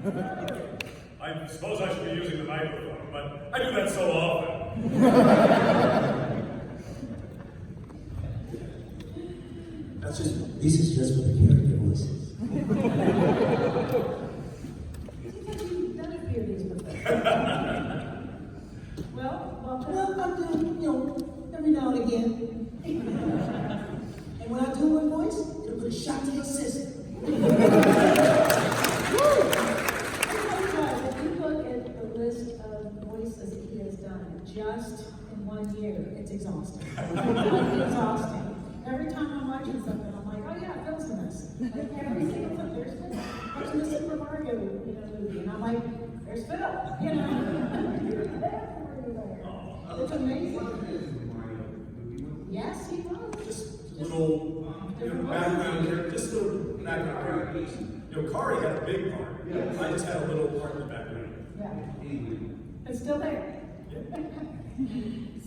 I suppose I should be using the microphone, but I do that so often. This is just for the character voices. Well, I do, every now and again. And when I do my voice, it'll put a shot to your system. If you look at the list of voices that he has done just in 1 year, it's exhausting. It's exhausting. Every time I'm watching something, I'm like, oh yeah, Phil's in this. Like every single time, there's Phil. Watching the Super Mario, movie, and I'm like, there's Phil. You're there. It's amazing. Yes, he was. Just little background characters, just little background characters. Kari had a big part. I just had a little part in the background. Yeah. It's still there. Yeah.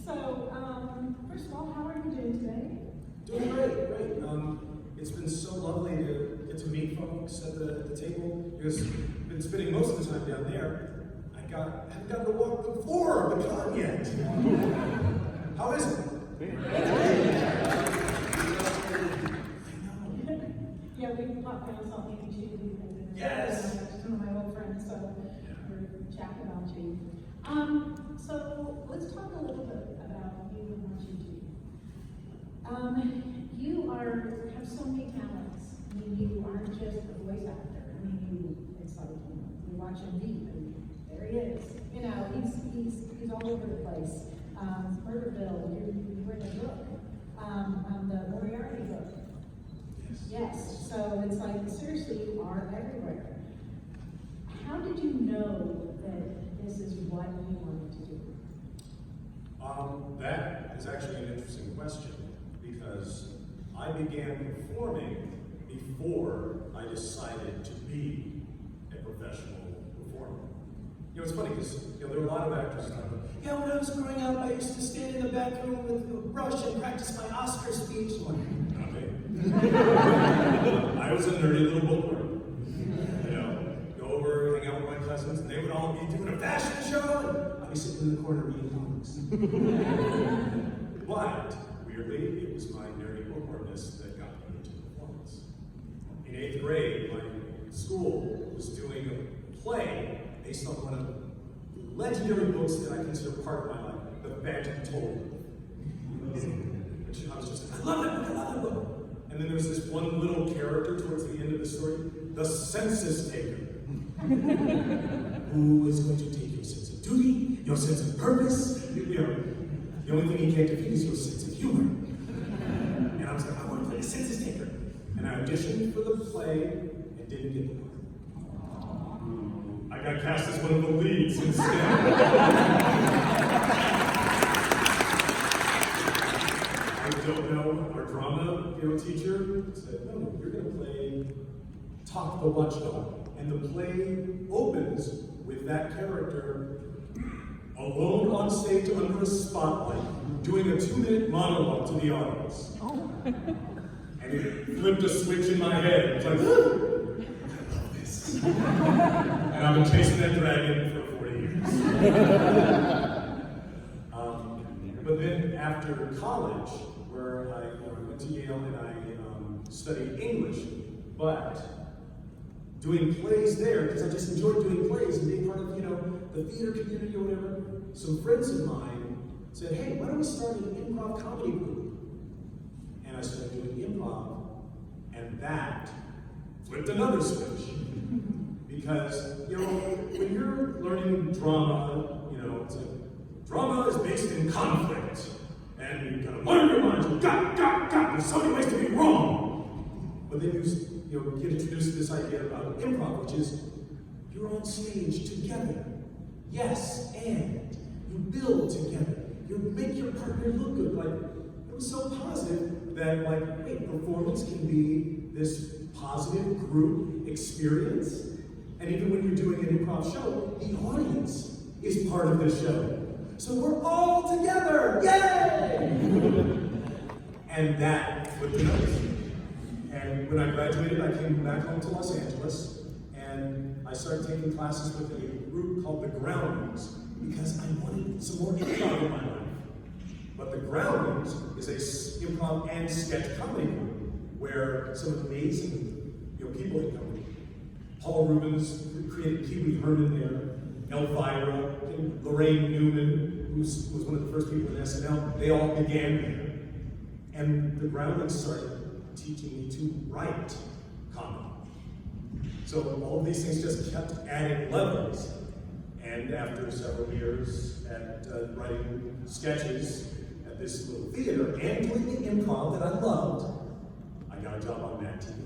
So, first of all, how are you doing today? Doing great. It's been so lovely to get to meet folks at the table, because I've been spending most of the time down there. I haven't gotten to walk the floor of the con yet. How is it? Yeah, we popped down something and she did. Yes. One of my old friends, so we're chatting about you. So let's talk a little bit about you and what you do. You have so many talents. I mean, you aren't just a voice actor. I mean, it's like you watch him deep and there he is. He's all over the place. Murderville, you read the book, the Moriarty book. Yes, so it's like, seriously, you are everywhere. How did you know that this is what you wanted to do? That is actually an interesting question, because I began performing before I decided to be a professional performer. It's funny because there are a lot of actors that talk about, When I was growing up, I used to stand in the back room with a brush and practice my Oscar speech. not me. I was a nerdy little bookworm. Go over, hang out with my cousins, and they would all be doing a fashion show, and I'd be sitting in the corner reading comics. But, weirdly, it was my nerdy bookwormness that got me into performance. In 8th grade, my school was doing a play based on one of the legendary books that I consider part of my life, The Phantom Toll. I was just like, I love that book. And then there was this one little character towards the end of the story, the census taker. Who is going to take your sense of duty, your sense of purpose? The only thing he can't defeat is your sense of humor. And I was like, I want to play the census taker. And I auditioned for the play and didn't get the part. I got cast as one of the leads instead. I don't know, our drama teacher said, no, you're going to play Talk the Watchdog. And the play opens with that character alone on stage under a spotlight, doing a 2-minute monologue to the audience. And it flipped a switch in my head. It's like, I love this. And I've been chasing that dragon for 40 years. But then after college, where I went to Yale and I studied English, but doing plays there, because I just enjoyed doing plays and being part of, the theater community or whatever, some friends of mine said, hey, why don't we start an improv comedy group? And I started doing improv, and that flipped another switch. Because, when you're learning drama, it's like, drama is based in conflict. And you've got to learn your lines, there's so many ways to be wrong. But then you get introduced to this idea about improv, which is you're on stage together. Yes, and you build together. You make your partner look good. It was so positive that, performance can be this positive group experience. And even when you're doing an improv show, the audience is part of the show. So we're all together, yay! And that flipped another. And when I graduated, I came back home to Los Angeles, and I started taking classes with a group called the Groundlings because I wanted some more improv in my life. But the Groundlings is a improv and sketch comedy group where some amazing people that come. Paul Rubens created Pee Wee Herman there, Elvira, and Lorraine Newman, who was one of the first people in SNL. They all began there. And the Groundlings started teaching me to write comedy. So all of these things just kept adding levels. And after several years at writing sketches at this little theater and doing the improv that I loved, I got a job on Mad TV.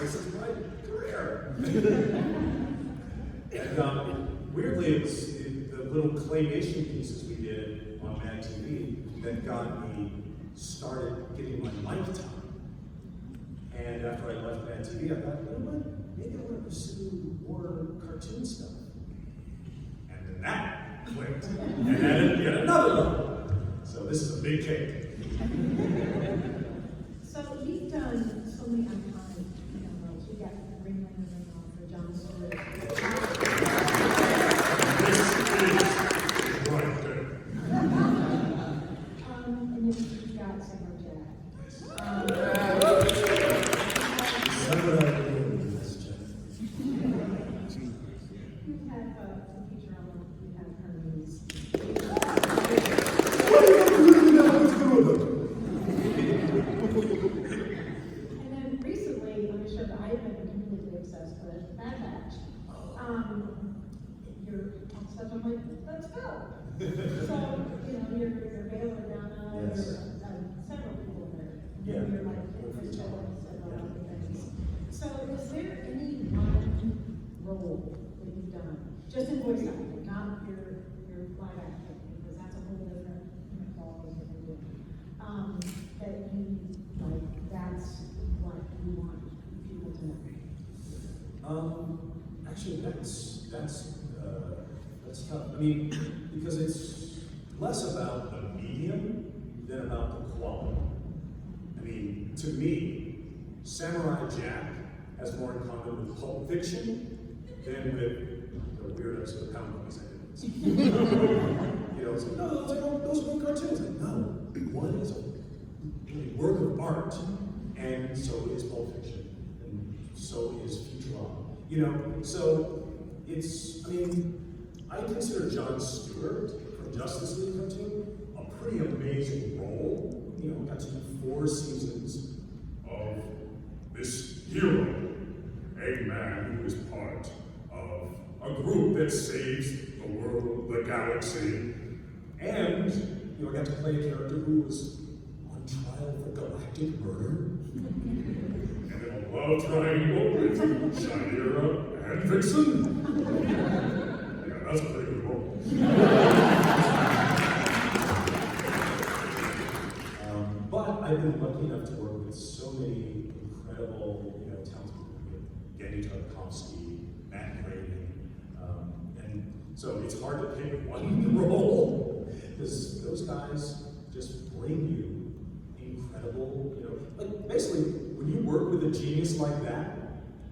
This is my career. And weirdly, it's the little claymation pieces we did on Mad TV that got me started getting my mic time. And after I left Mad TV, I thought, you know what? Maybe I want to pursue more cartoon stuff. And then that clicked. And then yet another level. So this is a big cake. So you've done so many iconic roles. You got Ring Ring Ring on for John Stewart. This is right there. And then you've got Samurai Jack. You have Futurama, you have Hermes. And then recently, on a show that I've been completely obsessed with, Bad Batch. You're all stuff, I'm like, let's go. So, you're Bail Organa, Yes. you're several people there. Yeah. You're like, Chris Jones and all other things. So, is there any one role that you've done, just in voice acting, not your live acting, because that's a whole different quality that you do, that you, like, that's what you want people to know? Actually, that's tough. I mean, because it's less about the medium than about the quality. I mean, to me, Samurai Jack has more in common with Pulp Fiction than with the weirdos of the pound movies I did. It's like, no, those are cartoons. Like, no, one is a work of art, and so is Pulp Fiction, and so is Futurama. So it's, I consider Jon Stewart from Justice League cartoon a pretty amazing role. Got to do 4 seasons of this hero, a man who is part of a group that saves the world, the galaxy, and I got to play a character who was on trial for galactic murder. And in a love triangle with Shayera and Vixen. That's a pretty good role. But I've been lucky enough to work with so many incredible, talented people. Gendy Tartakovsky, Matt Groening. And so it's hard to pick one role, because those guys just bring you incredible, like basically, when you work with a genius like that,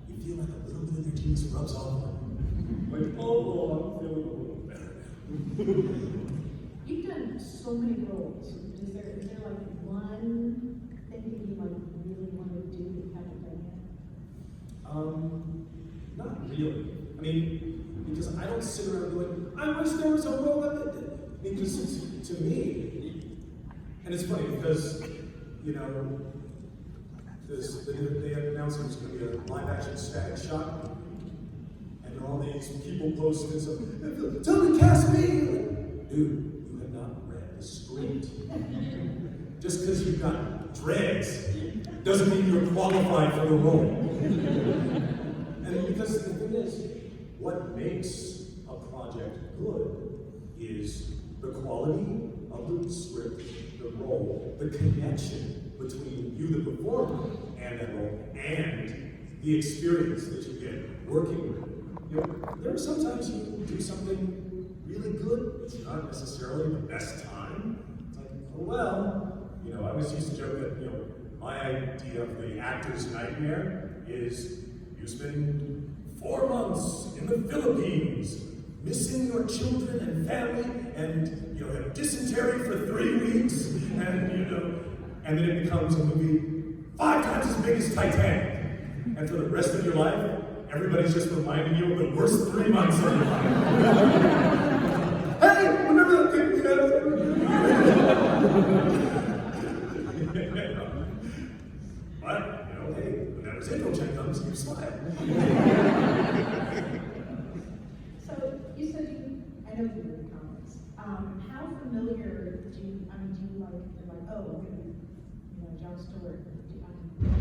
you feel like a little bit of their genius rubs off on you. Like, oh, I'm feeling a little better. You've done so many roles. Is there like one thing that you really want to do that you haven't done yet? Not really. Because I don't sit around going, I wish there was a role that did it. Because to me, and it's funny because, they announced there's going to be a live action Static Shock. And all these people posting something, tell me, cast me! Dude, you have not read the script. Just because you've got dreads doesn't mean you're qualified for the role. And because the thing is, what makes a project good is the quality of the script, the role, the connection between you, the performer, and that role, and the experience that you get working with. There are sometimes you do something really good. It's not necessarily the best time. It's like, oh well. I always used to joke that, my idea of the actor's nightmare is you spend 4 months in the Philippines, missing your children and family, and you have dysentery for 3 weeks, and and then it becomes a movie 5 times as big as Titanic. And for the rest of your life, everybody's just reminding you of the worst 3 months of your life. Hey, remember that thing we had? But, hey, when that residual check comes, you smile. So you said I know you read comics. How familiar do you like, you're like, oh, I'm gonna, John Stewart. Have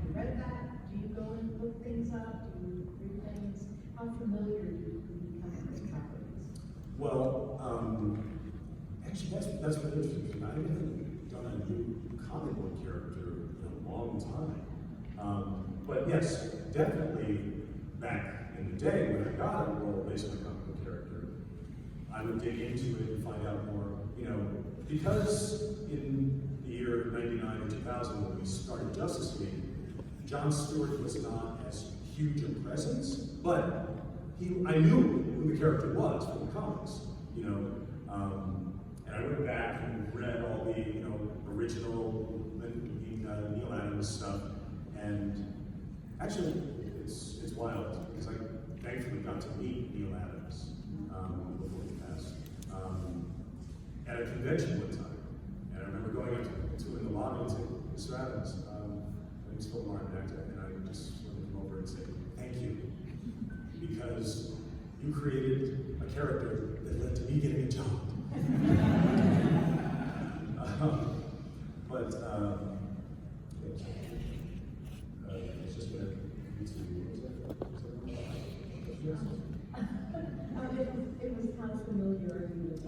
you read that? Do you go and look things up? Do you read things? How familiar do you become with properties? Well, actually, that's really interesting. I haven't done a new comic book character in a long time. But yes, definitely back in the day when I got a role based on a comic book character, I would dig into it and find out more, because in the year 99 or 2000 when we started Justice League, John Stewart was not as huge a presence, but I knew who the character was from the comics, and I went back and read all the, original Neil Adams stuff, and actually, it's wild, because I thankfully got to meet Neil Adams before he passed, at a convention one time, and I remember going up to him in the lobby and saying, Mr. Adams, my name's LaMarr, and I just wanted to come over and say, thank you, because you created a character that led to me getting a job. It's just been It was how familiar are you with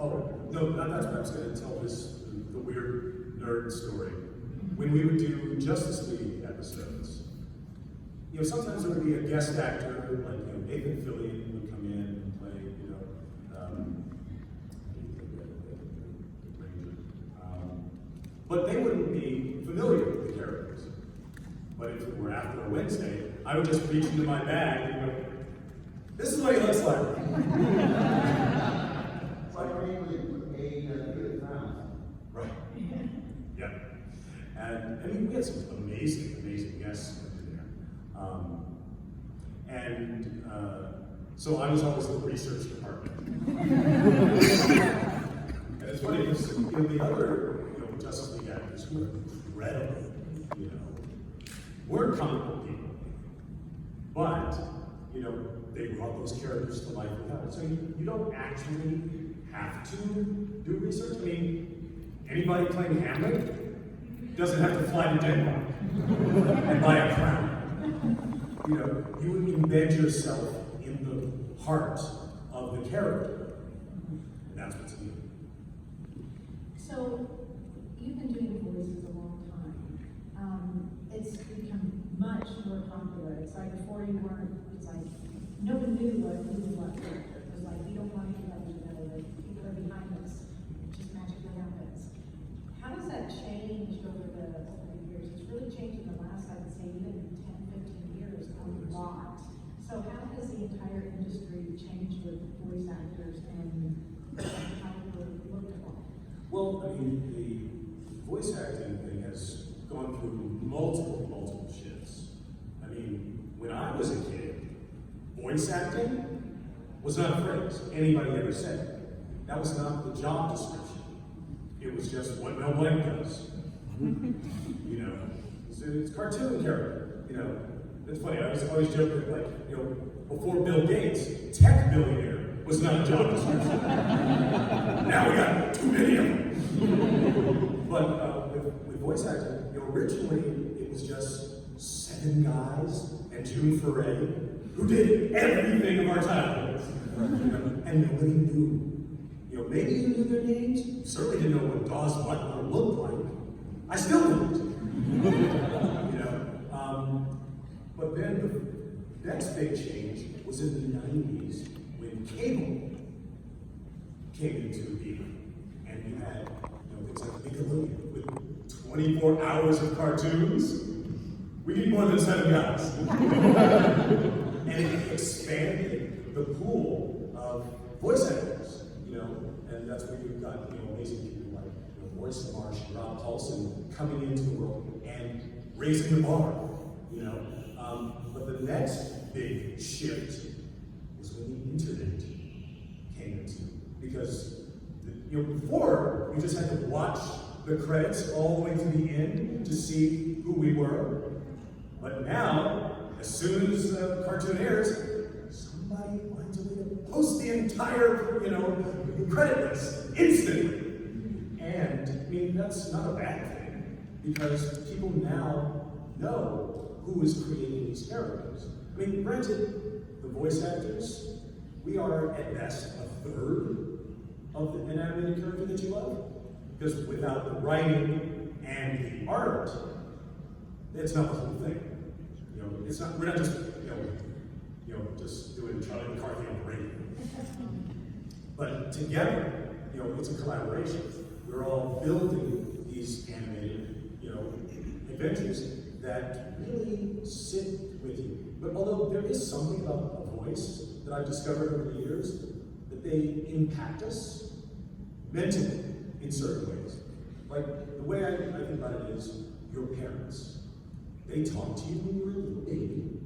no, that's what I was going to tell the weird nerd story. When we would do Justice League episodes, sometimes there would be a guest actor, like Nathan Fillion would come in and play, but they wouldn't be familiar with the characters. But if it were after a Wednesday, I would just reach into my bag and go, this is what he looks like. Right. Yep. And we had some amazing guests in there. So I was always in the research department. And it's funny because the other Justice League actors who were incredible, weren't comic book people, but they brought those characters to life without it. So you don't actually have to do research. Anybody playing Hamlet doesn't have to fly to Denmark and buy a crown. You would embed yourself in the heart of the character, and that's what's needed. So, you've been doing voices a long time. It's become much more popular. It's like before you weren't, it's like no one knew what character. It was like, we don't want to let you know that people are behind us. It just magically happens. How does that change over the years? It's really changed in the last, I would say, even 10, 15 years, a lot. So how has the entire industry changed with voice actors and how people look at it? Well, the voice acting thing has gone through multiple shifts. When I was a kid, voice acting was not a phrase anybody ever said. That was not the job description. It was just what Mel Blanc does. It's cartoon character. It's funny, I was always joking, before Bill Gates, tech billionaire was not a job description. Now we got too many of them. But with voice acting, originally it was just 7 guys and June Foray who did everything of our childhoods. And nobody knew. Maybe you knew their names. You certainly didn't know what Dawes Butler looked like. I still didn't. But then the next big change was in the 90s when cable came into being. And you had things like Nickelodeon with 24 hours of cartoons. We need more than 7 guys. And it expanded the pool of voice actors, and that's where you've got, amazing people like, LaMarr and Rob Paulson coming into the world and raising the bar, But the next big shift was when the internet came into, because before you just had to watch the credits all the way to the end to see who we were. But now, as soon as the cartoon airs, somebody finds a way to post the entire, credit list instantly. And that's not a bad thing, because people now know who is creating these characters. Granted, the voice actors, we are at best a third of an animated character that you love. Because without the writing and the art, it's not the whole thing. It's not. We're not just just doing Charlie McCarthy on the radio. But together, it's a collaboration. We're all building these animated, adventures that really sit with you. But although there is something about a voice that I've discovered over the years, that they impact us mentally in certain ways. Like, the way I think about it is, your parents, they talk to you when you were a little baby,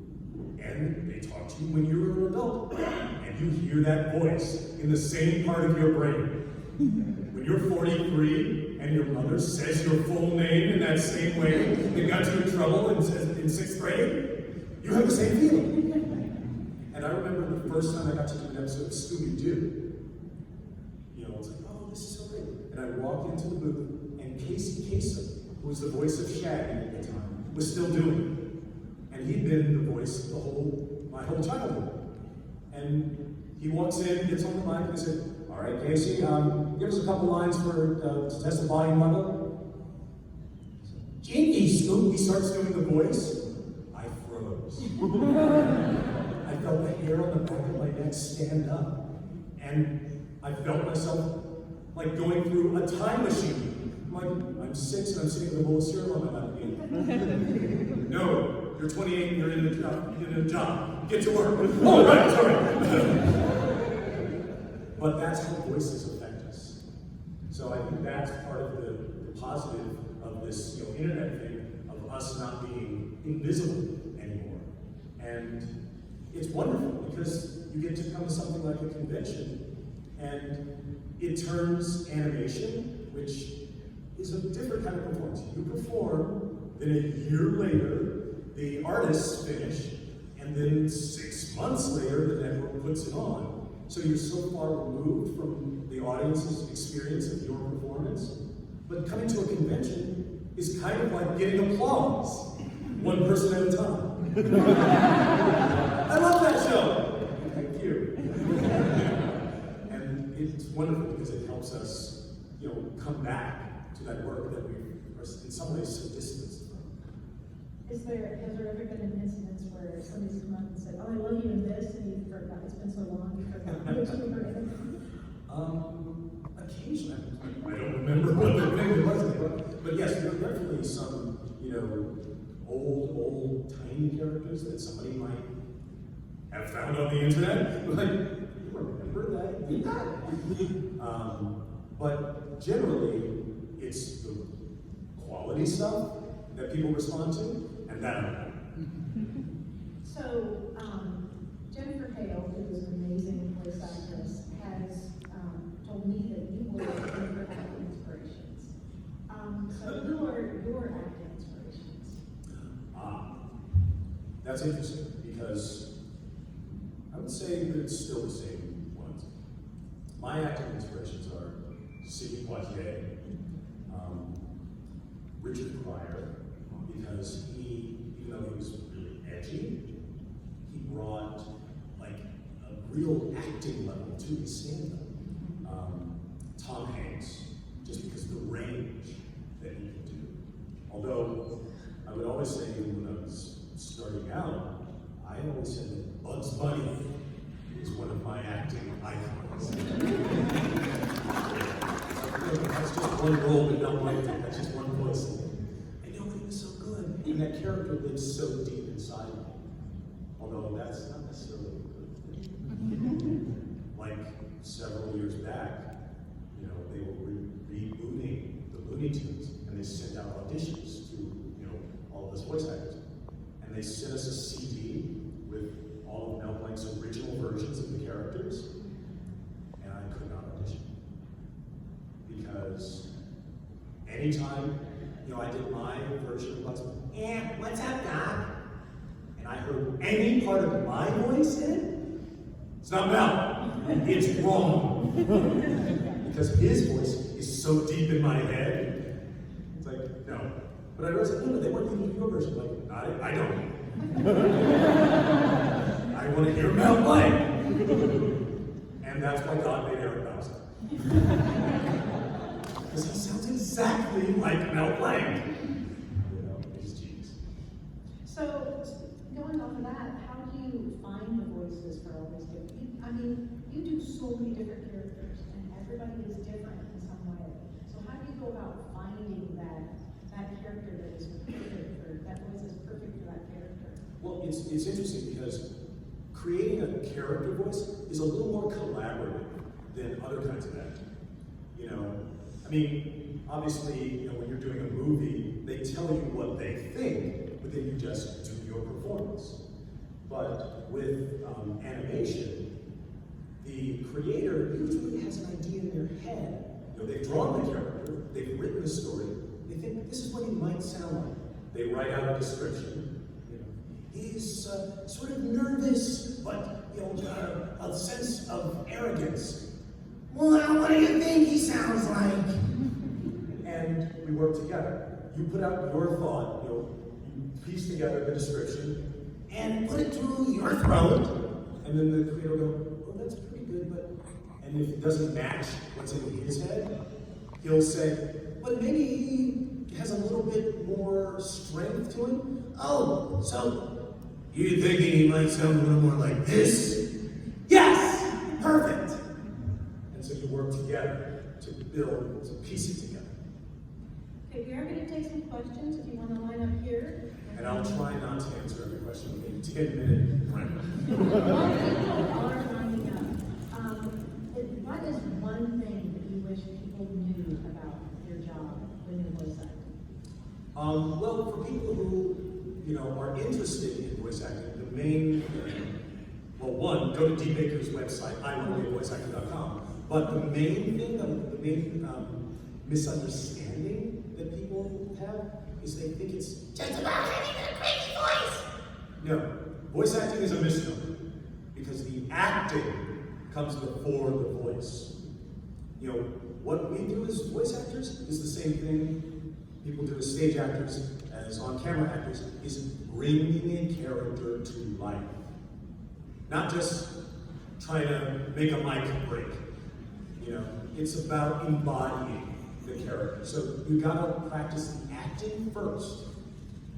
and they talk to you when you were an adult, and you hear that voice in the same part of your brain. When you're 43, and your mother says your full name in that same way that got you in trouble in 6th grade, you have the same feeling. And I remember the first time I got to do an episode of Scooby-Doo. I was like, oh, this is so great. And I walked into the booth, and Casey Kasem, who was the voice of Shaggy at the time, was still doing it. And he'd been the voice my whole childhood. And he walks in, gets on the mic, and he said, all right, Casey, give us a couple lines to test the volume level. Jinky Scoop, he starts doing the voice. I froze. I felt the hair on the back of my neck stand up. And I felt myself like going through a time machine. I'm 6 and I'm sitting with a bowl of cereal on my lap. No, you're 28 and you're in a job. Get to work. Oh, right, sorry. But that's how voices affect us. So I think that's part of the positive of this internet thing, of us not being invisible anymore. And it's wonderful because you get to come to something like a convention and it turns animation, which is a different kind of performance. You perform, then a year later, the artists finish, and then 6 months later, the network puts it on. So you're so far removed from the audience's experience of your performance. But coming to a convention is kind of like getting applause, one person at a time. I love that show. Thank you. And it's wonderful because it helps us, come back to that work that we are in some ways so distanced from. Has there ever been an instance where somebody's come up and said, oh, I love you in this, and you forgot, it's been so long, you forgot which you were in? Occasionally. I don't remember what the thing was, but yes, there are definitely some, old, tiny characters that somebody might have found on the internet. Like, you remember that? Yeah. But generally, it's the quality stuff that people respond to, and that. So, Jennifer Hale, who is an amazing voice actress, has told me that you were one of her acting inspirations. So who are your acting inspirations? That's interesting, because I would say that it's still the same ones. My acting inspirations are Sidney Poitier, Richard Pryor, because even though he was really edgy, he brought like a real acting level to his stand-up. Tom Hanks, just because of the range that he could do. Although I would always say when I was starting out, I always said that Bugs Bunny is one of my acting icons. That's just one role, but not one. That's just one voice. and that character lives so deep inside me. Although that's not necessarily a good thing. Like several years back, you know, they were rebooting the Looney Tunes, and they sent out auditions to, you know, all of us voice actors. And they sent us a CD with all of Mel Blanc's original versions of the characters, and I could not audition. Because anytime, you know, I did my version of Bugs Bunny, "Yeah, what's up, Doc?" and I heard any part of my voice in it, it's not Mel, it's wrong. Because his voice is so deep in my head, it's like, no. But I realized, no, they weren't using your version. Like, I don't. I want to hear Mel Blanc. And that's why God made Eric Bowser. Because he sounds exactly like Mel Blanc. You know, he's genius. So, going off of that, how do you find the voices for all these different? I mean, you do so many different characters, and everybody is different in some way. So, how do you go about finding that character that is perfect, or that voice is perfect for that character? Well, it's interesting because creating a character voice is a little more collaborative than other kinds of acting. You know, I mean, obviously, you know, when you're doing a movie, they tell you what they think, but then you just do your performance. But with animation, the creator usually has an idea in their head. You know, they've drawn the character, they've written the story, they think this is what he might sound like. They write out a description. You know, he's sort of nervous, but you know, a sense of arrogance. Well, what do you think he sounds like? And we work together. You put out your thought, you know, you piece together the description, and put it through your throat. And then the creator will go, oh, that's pretty good, but... And if it doesn't match what's in his head, he'll say, but maybe he has a little bit more strength to him. Oh, so you're thinking he might sound a little more like this? Yes! Perfect! And so you work together to build, to piece it together. Okay, we are going to take some questions if you want to line up here. And I'll try not to answer every question in a 10-minute round. While people are lining up, what is one thing that you wish people knew about your job when you're voice acting? Well, for people who, you know, are interested in voice acting, the main, well, one, go to Dee Baker's website, iwannabeavoiceactor.com. But the main thing, the main misunderstanding that people have is they think it's just about having a crazy voice. No, voice acting is a misnomer because the acting comes before the voice. You know, what we do as voice actors is the same thing people do as stage actors, as on-camera actors, is bringing a character to life. Not just trying to make a mic break. You know, it's about embodying the character. So you gotta practice the acting first.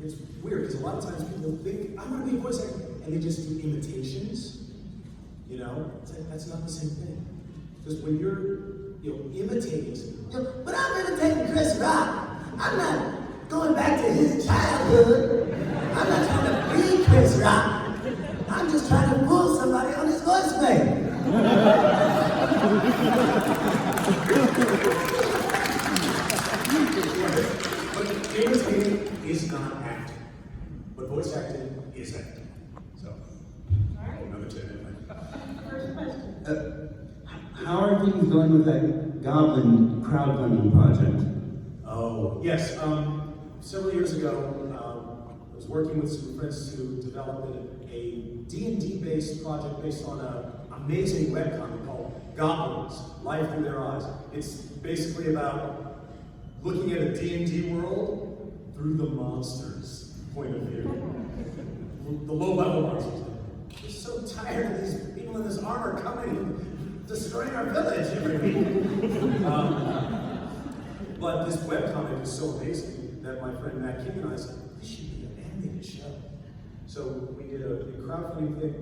It's weird because a lot of times people think, I'm gonna be a voice actor, and they just do imitations. You know, it's like, that's not the same thing. Because when you're, you know, imitating, you know, but I'm imitating Chris Rock. I'm not going back to his childhood. I'm not trying to be Chris Rock. I'm just trying to pull somebody on his voice thing. But imitating is not acting. But voice acting is acting. So, All right, another 10 minutes. first question. How are things going with that Goblin crowdfunding project? Oh, yes. Several years ago, I was working with some friends to develop a D&D based project based on an amazing webcomic called Goblins, Life Through Their Eyes. It's basically about looking at a D&D world through the monsters' point of view. The low-level monsters. We're so tired of these people in this armor coming and destroying our village every week. But this webcomic is so amazing that my friend Matt King and I said, this should be an animated show. So we did a crowdfunding thing,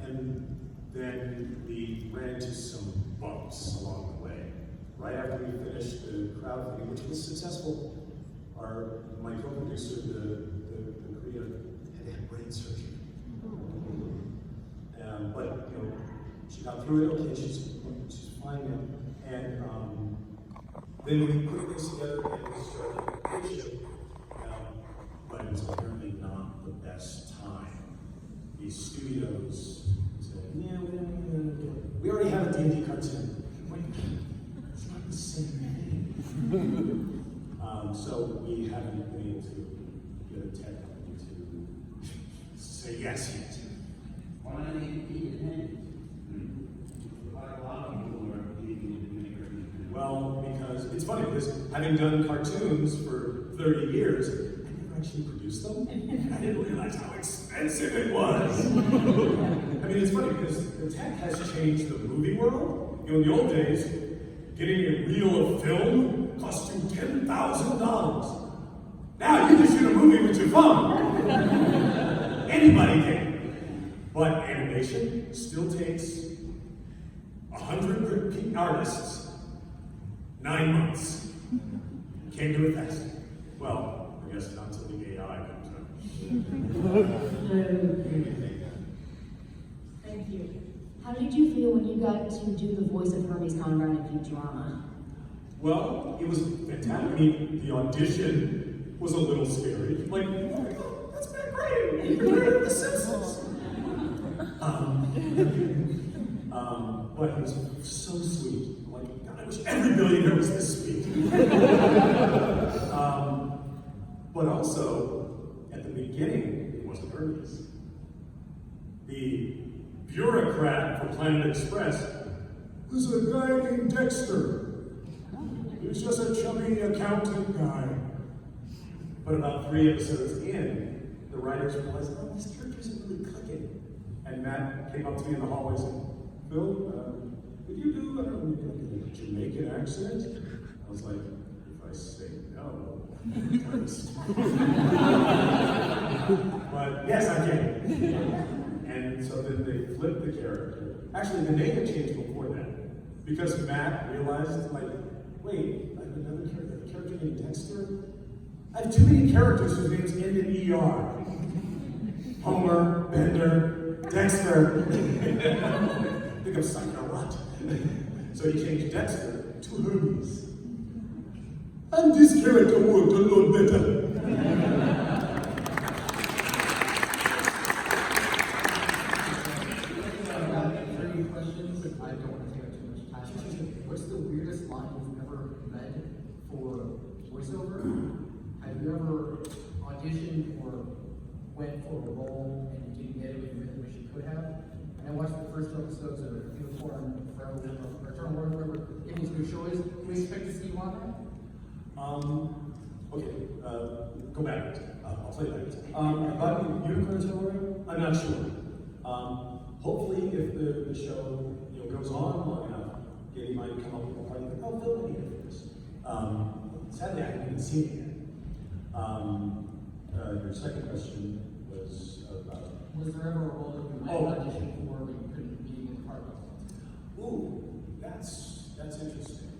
and then we ran into some bumps along the way. Right after we finished the crowdfunding, which was successful, my co-producer, the through it. Okay, she's fine now. And then we put this together and we started pitching. But it was apparently not the best time. These studios said, yeah, we already have a D&D cartoon. Wait, it's not the same thing. So we haven't been able to get a tech company to say yes yet. Why not make it independent? A lot of people are being independent. Well, because it's funny, because having done cartoons for 30 years, I never actually produced them. I didn't realize how expensive it was. I mean, it's funny because the tech has changed the movie world. You know, in the old days, getting a reel of film cost you $10,000. Now you can shoot a movie with your phone. Anybody can. But animation still takes 100 artists, 9 months. Can't do it fast. Well, I guess not until the AI comes out. Thank you. How did you feel when you got to do the voice of Hermes Conrad in Futurama? Well, it was fantastic. I mean, the audition was a little scary. Like, oh my God, that's been great. You're great at The Simpsons. But he was so sweet. I'm like, God, I wish every billionaire was this sweet. But also, at the beginning, it wasn't Hermes. The bureaucrat for Planet Express was a guy named Dexter. He was just a chubby accountant guy. But about 3 episodes in, the writers realized, oh, these characters are really clicking. And Matt came up to me in the hallway and said, Phil, could you do like a Jamaican accent? I was like, if I say no, but yes, I can. And so then they flipped the character. Actually, the name had changed before that. Because Matt realized, like, wait, I have another character named Dexter? I have too many characters whose names end in ER. Homer, Bender, Dexter. I think I'm psycho what? So he changed Dexter to Hermes. And this character worked a lot better. Questions. I don't want to take up too much time. What's the weirdest line you've ever read for voiceover? Have you ever auditioned or went for a role and you didn't get it when you really wish you could have? And I watched the first 2 episodes of Unicorn Forever or Return or whatever Amy's new show is. Can we expect to see you on that? Okay, go back. I'll play that. About Unicorn Forever, I'm not sure. Hopefully, if the show goes on long enough, Gabe might come up with a party like, oh, Phil, I need it for this. Sadly, I haven't even seen it yet. Your second question was about. Was there ever a role that you might audition for but you couldn't be in part of? Ooh, that's interesting.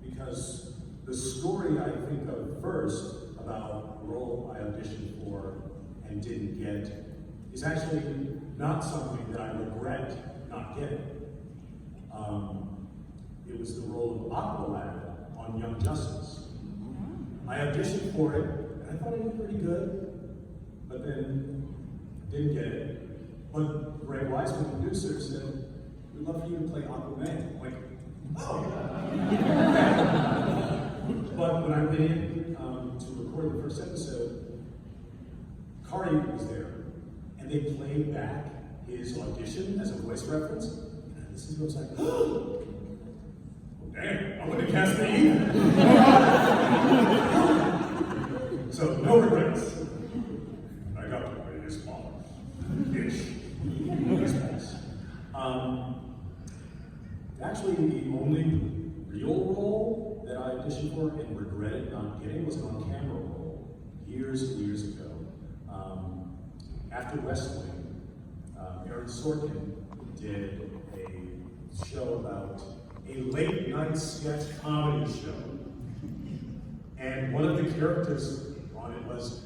Because the story I think of first about a role I auditioned for and didn't get is actually not something that I regret not getting. It was the role of Aqualad on Young Justice. I auditioned for it, and I thought I did pretty good, but then didn't get it. But Greg Weisman, the producer, said, we'd love for you to play Aquaman. I'm like, oh, yeah. But when I went in to record the first episode, Kari was there, and they played back his audition as a voice reference. And this is what I was like, oh, damn, I wouldn't have cast me either. So, no regrets. I got to play his father. Ish. Actually, the only real role that I auditioned for and regretted not getting was an on-camera role years and years ago. After West Wing, Aaron Sorkin did a show about a late-night sketch comedy show. And one of the characters on it was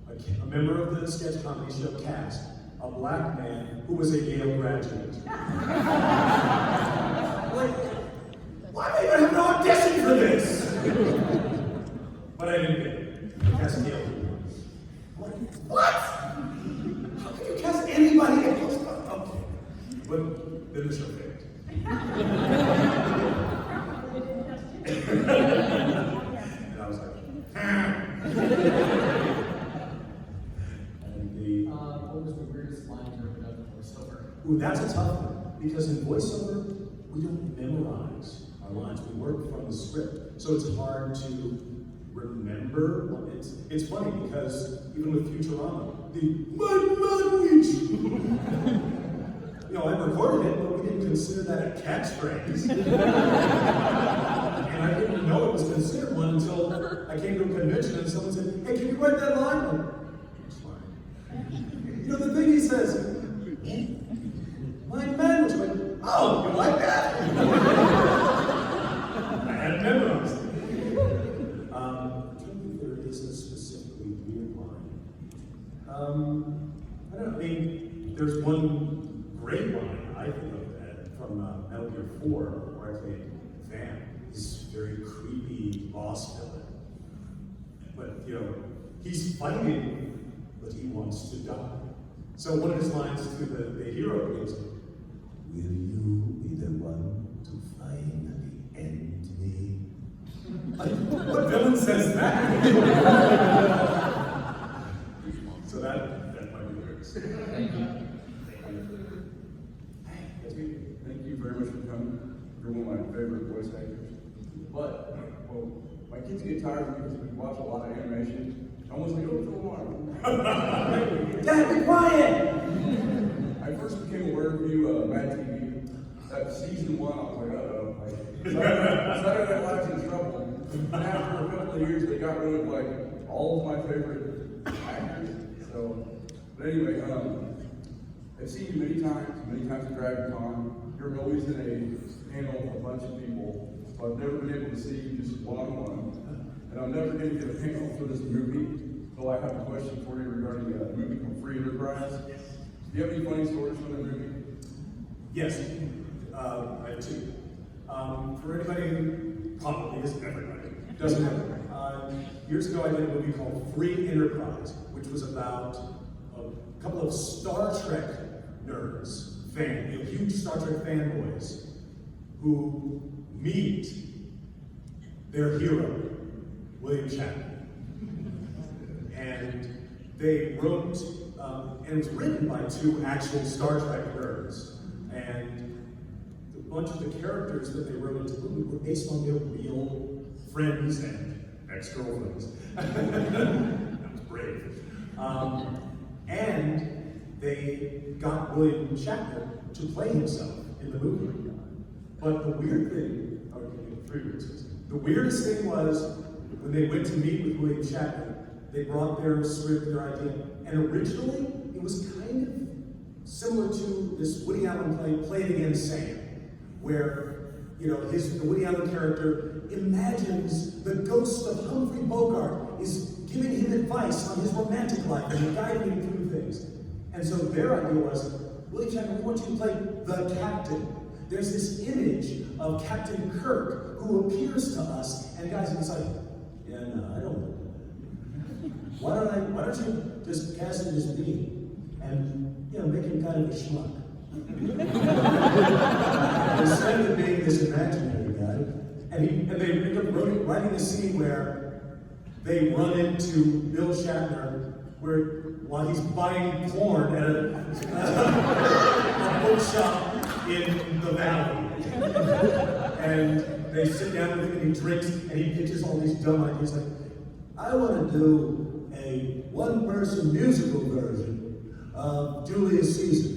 a member of the sketch comedy show cast a black man who was a Yale graduate. Like, why am I even have an audition for this? But I didn't get it. I cast Yale. I'm like, what? How can you cast anybody else? Okay. But then the show failed. And I was like, and What was the weirdest line you ever done in voiceover? ooh, that's a tough one. Because in voiceover, we don't memorize our lines. We work from the script. So it's hard to remember. It's funny because even with Futurama, my language! I recorded it, but we didn't consider that a catchphrase. And I didn't know it was considered one until I came to a convention and someone said, hey, can you write that line? I'm like, it's fine. The thing he says, my language, like, oh, you like that? I had it memorized. I don't think there is a specifically weird line. I don't know, there's one great line I think of that from Metal Gear 4, where I played Van, this very creepy boss villain. But, he's fighting, but he wants to die. So one of his lines to the hero is, will you be the one to finally end me? Like, what villain says that? So that might be lyrics. Thank you. Thank you very much for coming. You're one of my favorite voice actors. But, my kids get tired because we watch a lot of animation. I almost like, oh, it's LaMarr. Dad, be quiet! I first became aware of you, Mad TV. That season 1, I was like, uh-oh. Saturday Night Live's in trouble. And after a couple of years, they got rid of, all of my favorite actors. But anyway, I've seen you many times at DragonCon. You're always in a panel with a bunch of people, so I've never been able to see you just one-on-one. And I'm never going to get a panel for this movie, so I have a question for you regarding a movie called Free Enterprise. Do you have any funny stories from the movie? Yes, I have two. For anybody who probably isn't everybody, doesn't know. Years ago, I did a movie called Free Enterprise, which was about a couple of Star Trek nerds, huge Star Trek fanboys, who meet their hero, William Shatner. And they wrote, and it was written by two actual Star Trek nerds. And a bunch of the characters that they wrote into the movie were based on their real friends and ex-girlfriends. That was brave. And they got William Shatner to play himself in the movie. But the weird thing, the weirdest thing was when they went to meet with William Shatner, they brought their script, their idea, and originally it was kind of similar to this Woody Allen play It Again Sam, where the Woody Allen character imagines the ghost of Humphrey Bogart is giving him advice on his romantic life and guiding him through things. And so their idea was, William Shatner, we want you to play the captain. There's this image of Captain Kirk who appears to us, and guys, it's like, yeah, no, I don't want that. Why don't you just cast it as me and make him kind of a schmuck? Instead of being this imaginary guy, and they end up writing a scene where they run into Bill Shatner while he's buying porn at a bookshop in the valley. And they sit down with him and he drinks and he pitches all these dumb ideas like, I want to do a one-person musical version of Julius Caesar,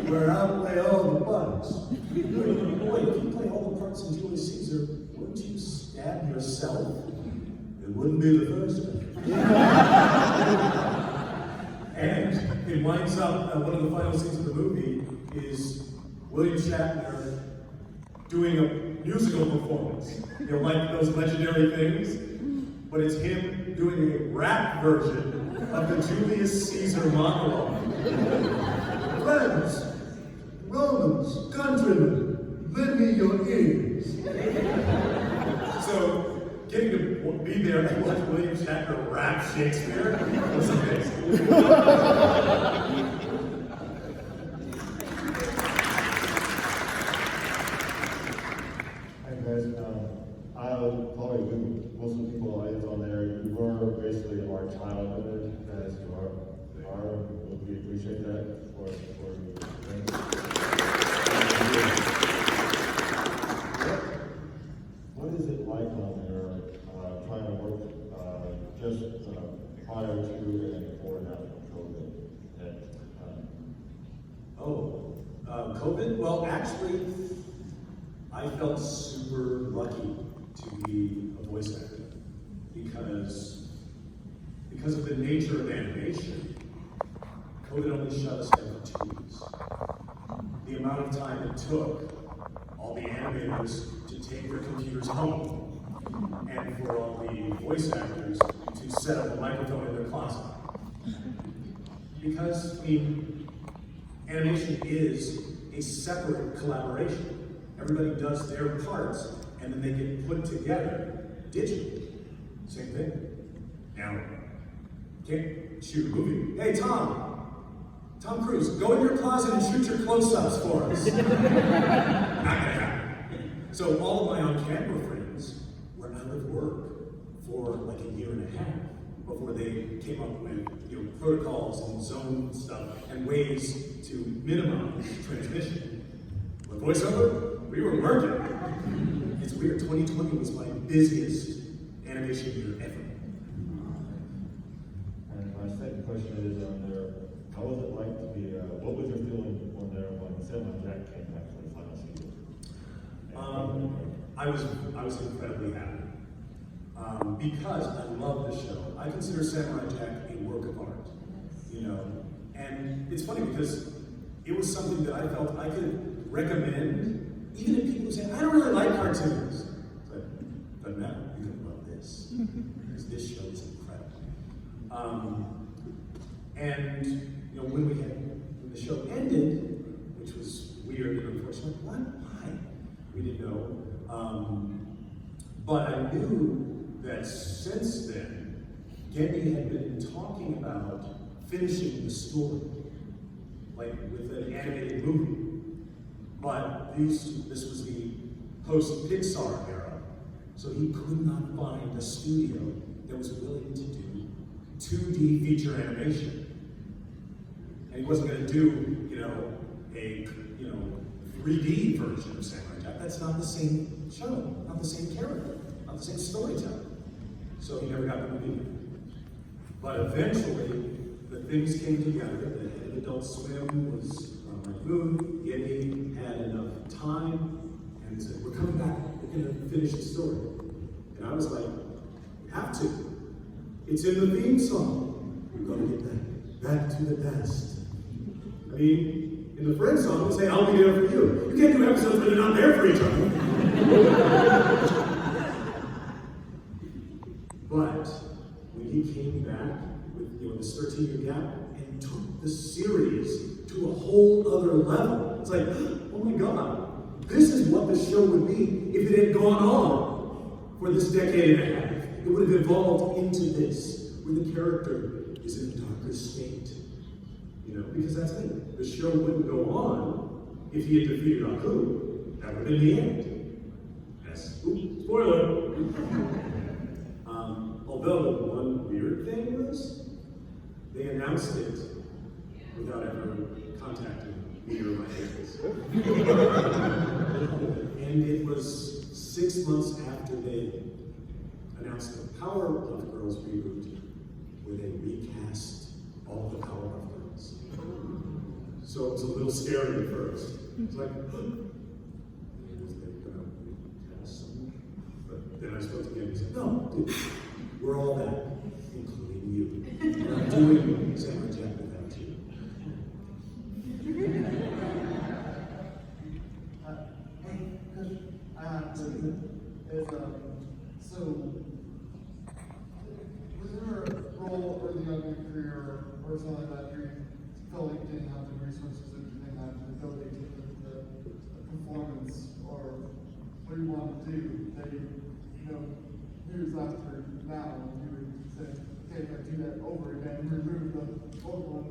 where I'll play all the parts. Wait, if you play all the parts in Julius Caesar, wouldn't you stab yourself? It wouldn't be the first time. And it winds up, one of the final scenes of the movie is William Shatner doing a musical performance. Like those legendary things, but it's him doing a rap version of the Julius Caesar monologue. Friends, Romans, countrymen, lend me your ears. So, getting to be there and watch William Shatner rap Shakespeare was amazing. Hey guys, I'll probably with most of the people audience on there, you were basically our child members, as you are. We appreciate that for What is it like on there, trying to work, just prior to and before and after COVID? COVID? Well, actually, I felt super lucky to be a voice actor because of the nature of animation. COVID only shut us down for 2 weeks. The amount of time it took all the animators to take their computers home and for all the voice actors to set up a microphone in their closet. Because, I mean, animation is a separate collaboration. Everybody does their parts and then they get put together digitally. Same thing. Now, can't shoot a movie. Hey, Tom Cruise, go in your closet and shoot your close-ups for us. Not gonna happen. So all of my on-camera friends were out of work for like a year and a half before they came up with protocols and zone stuff and ways to minimize transmission. With voiceover, we were working. It's weird. 2020 was my busiest animation year ever. And my second question is on there, how was it like to be, what was your feeling on there when Samuel Jack came back for the final season? I was incredibly happy because I love the show. I consider Samurai Jack a work of art, and it's funny because it was something that I felt I could recommend, even if people say, I don't really like cartoons. But now you're gonna love this, because this show is incredible. And when the show ended, which was weird and unfortunate, why? We didn't know. But I knew that since then, Gendy had been talking about finishing the story, like with an animated movie. But this was the post-Pixar era, so he could not find a studio that was willing to do 2D feature animation. And he wasn't going to do, a 3D version of Samurai Jack. That's not the same show, not the same character, not the same storytelling. So he never got the movie. But eventually, the things came together. The head of Adult Swim was my food. Gendy had enough time, and he said, "We're coming back. We're going to finish the story." And I was like, "We have to. It's in the theme song. We're going to get back to the past." I mean, in the Friends song, they say, "I'll be there for you." You can't do episodes where they're not there for each other. But when he came back with this 13-year gap and took the series to a whole other level, it's like, oh my God, this is what the show would be if it had gone on for this decade and a half. It would have evolved into this, where the character is in a darker state. Because that's it. The show wouldn't go on if he had defeated Aku. That would have been the end. Yes. Oops, spoiler. Although the one weird thing was, they announced it without ever contacting me or my agents. And it was 6 months after they announced the Powerpuff Girls reboot, where they recast all the Powerpuff Girls. So it was a little scary at first. It's like, was they gonna recast someone? But then I spoke to him and he said, "No, dude, we're all that, including you. We're not doing Samurai Jack without you." So, was there a role early throughout your career or something like that, you felt like you didn't have the resources or you didn't have the ability to put the performance or what you want to do, that years after now, you would say, okay, if I do that over again, remove the old one.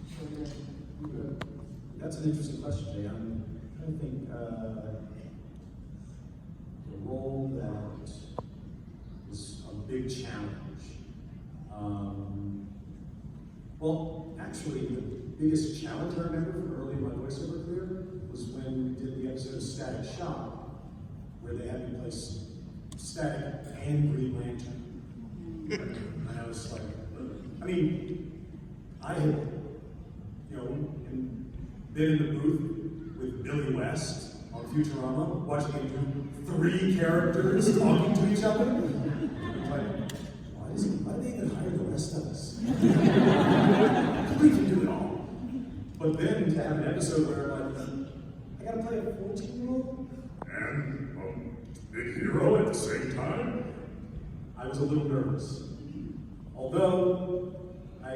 So again, you would. That's an interesting question, Jay. I'm trying to think, the role that is a big challenge. Well, actually, the biggest challenge I remember from early in my voiceover career was when we did the episode of Static Shock, where they had me play Static and Green Lantern. And I was like, I mean, I had, been in the booth with Billy West on Futurama, watching him do 3 characters talking to each other. And I'm like, why did they even hire the rest of us? We can do it all. But then to have an episode where I'm like, I gotta play a 14-year-old? And a big hero at the same time? I was a little nervous. Although, I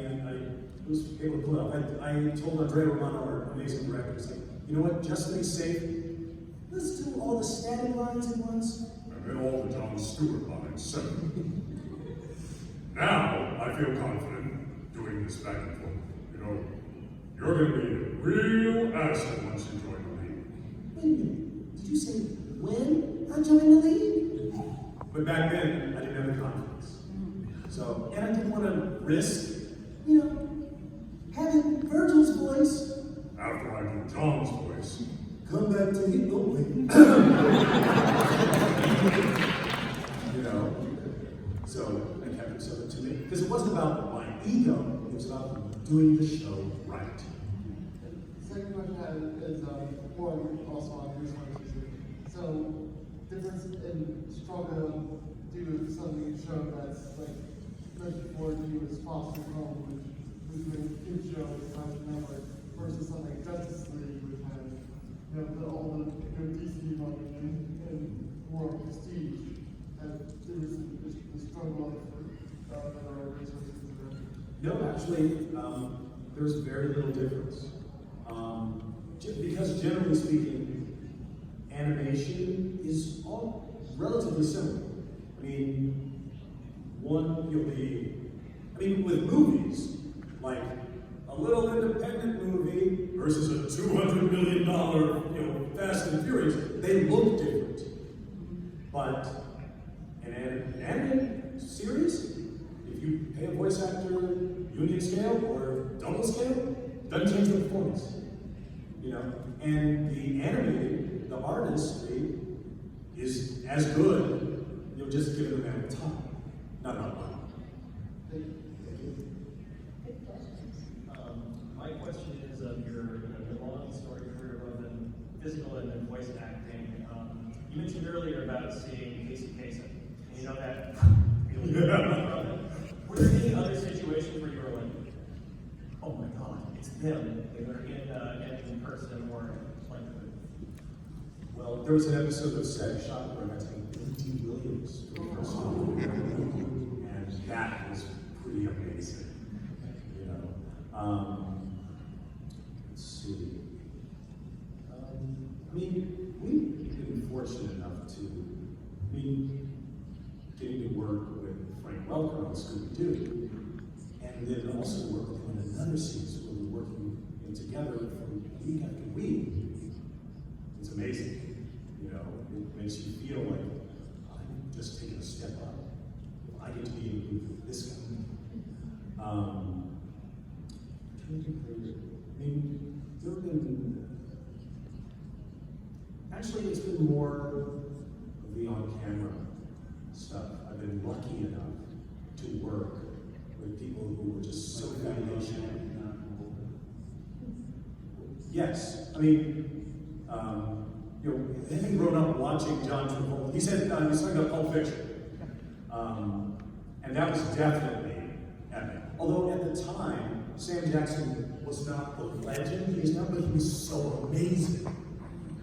was able to pull it off. I told Andre Romano, our amazing director, I was like, you know what, just to be safe, let's do all the static lines at once. And then all the John Stewart lines separate. Now, I feel confident doing this back and forth. You're going to be a real asset once you join the league. Wait a minute, did you say when I joined the league? But back then, I didn't have the confidence. So, and I didn't want to risk, having Virgil's voice. After I do John's voice. Come back to you, don't wait. So I kept it so to me. Because it wasn't about my ego, it was about doing the show right. Second question I have is one also on resources. So difference in struggle due to something show that's like mentioned before you as foster home, which was a kid show at the Cartoon Network, versus something like Justice League, which had all the DC money and more prestige. And there was the struggle for our resources. No, actually, there's very little difference. Because generally speaking, animation is all relatively similar. I mean, with movies, like a little independent movie versus a $200 million, Fast and Furious, they look different. But an animated series, if you pay a voice actor union scale or double scale, doesn't change the performance. And the animated, the artistry is as good, just given the amount of time, not money. My question is of your long story career, both in physical and in voice acting. You mentioned earlier about seeing Casey Kasem, and you know that feeling from it. Were there any other situations where you were like, oh my God, it's them, either in person or like? Well, there was an episode of Static Shock where I got to meet Lindsay Williams for the first time, and that was pretty amazing. Let's see. We've been fortunate enough to getting to work with Frank Welker on Scooby-Doo, and then also work with him in another series where we're working together for week after week. It's amazing. It makes you feel like I'm just taking a step up. I get to be in the booth with this guy. There have been, actually, it's been more of the on-camera stuff. I've been lucky enough to work with people who were just so foundational. Yes, having grown up watching John Travolta, he said he was talking about Pulp Fiction, and that was definitely epic. Although at the time, Sam Jackson was not the legend he is now, but he was so amazing.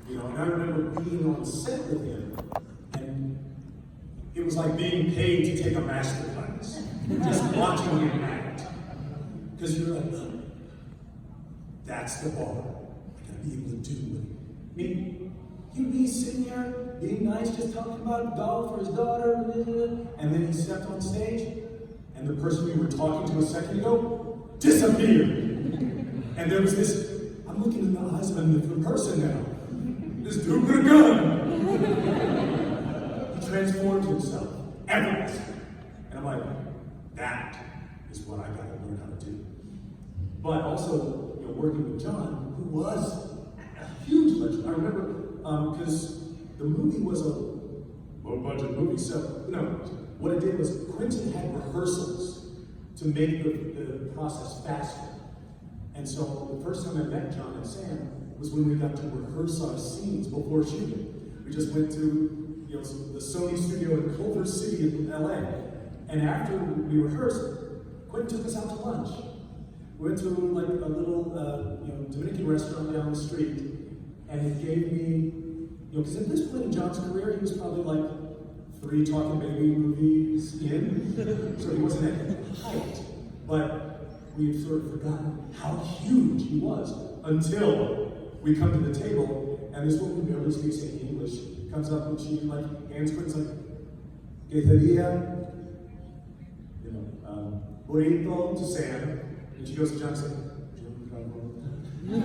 And I remember being on set with him, and it was like being paid to take a master class. just watching him act. Because you're like, oh, that's the bar. I gotta be able to do it. I mean, he'd be sitting there, being nice, just talking about golf for his daughter, and then he stepped on stage, and the person we were talking to a second ago disappeared. And there was this, I'm looking in the eyes of a different person now. This dude with a gun. He transformed himself, effortlessly. And I'm like, that is what I gotta learn how to do. But also, working with John, who was a huge legend. I remember, because the movie was a low-budget movie, so, what it did was Quentin had rehearsals to make the process faster. And so the first time I met John and Sam was when we got to rehearse our scenes before shooting. We just went to the Sony studio in Culver City in LA. And after we rehearsed, Quentin took us out to lunch. We went to like a little Dominican restaurant down the street, and he gave me, because at this point in John's career, he was probably like 3 Talking Baby movies in, so he wasn't at height. But we had sort of forgotten how huge he was until we come to the table, and this woman who barely speaks any English comes up and she like hands Quentin's like, quesadilla, burrito to Sam. And she goes to Johnson. You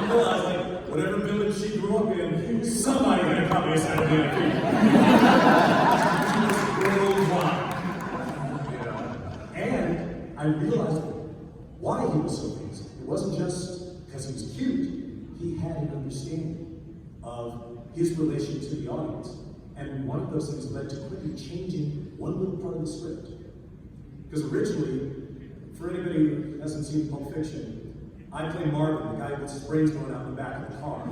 realize, like, whatever village she grew up in, somebody had a copy of Saturday Night Fever. Worldwide. And I realized why he was so famous. It wasn't just because he was cute. He had an understanding of his relation to the audience. And one of those things led to quickly changing one little part of the script. Because originally, for anybody who hasn't seen Pulp Fiction, I play Marvin, the guy with his brains blown out in the back of the car.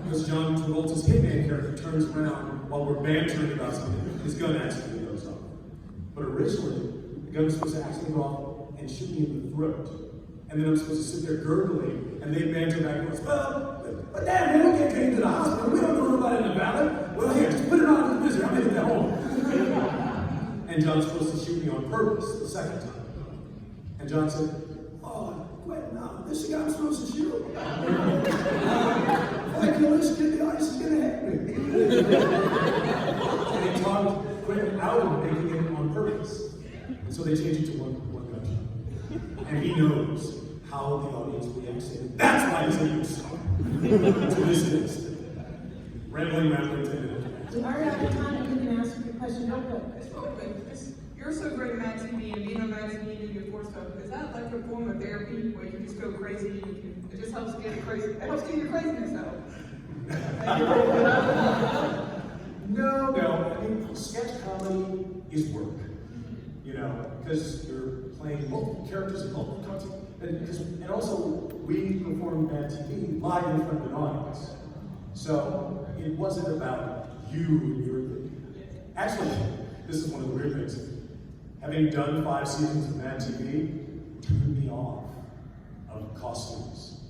Because John Travolta's hitman character turns around while we're bantering about something. His gun accidentally goes off. But originally, the gun was supposed to accidentally go off and shoot me in the throat. And then I'm supposed to sit there gurgling, and they banter back and goes, but damn, we don't get taken to the hospital. We don't know about it in the valley. Well, here, just put it on the blizzard. I'll make it at home. And John's supposed to shoot me on purpose the second time. And John said, oh, wait, no, this is the guy I'm supposed to shoot. If I kill this kid, the ice is going to hit me. And they talked Quentin out of making it on purpose. And so they changed it to one gunshot. And he knows how the audience reacts to it. That's why he's a huge star. To this is. Rambling 10 minutes. We are out of time, and you can ask your question real quick. You're so great at Mad TV and being on Mad TV and doing your course stuff. Is that like a form of therapy where you can just go crazy? It just helps get crazy. It helps get your craziness out. No. I mean, sketch comedy is work. Because you're playing multiple characters and multiple content. And also, we perform Mad TV live in front of an audience. So it wasn't about you and your. Actually, this is one of the weird things. Having done 5 seasons of Mad TV, turned me off of costumes.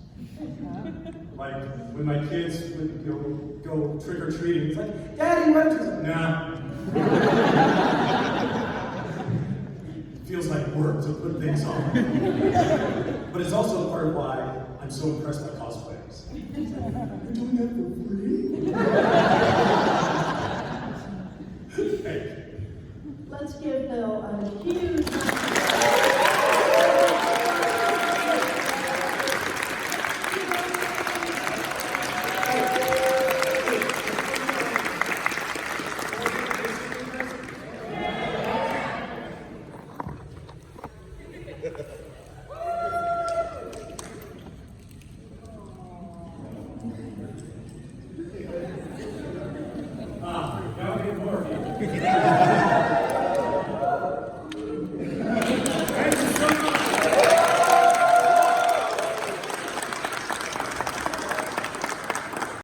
Like when my kids would go trick or treating, it's like, Daddy, what? Nah. It feels like work to put things on. But it's also part of why I'm so impressed by cosplayers. You're doing that for free? Hey. Let's give Bill a huge Now we can work.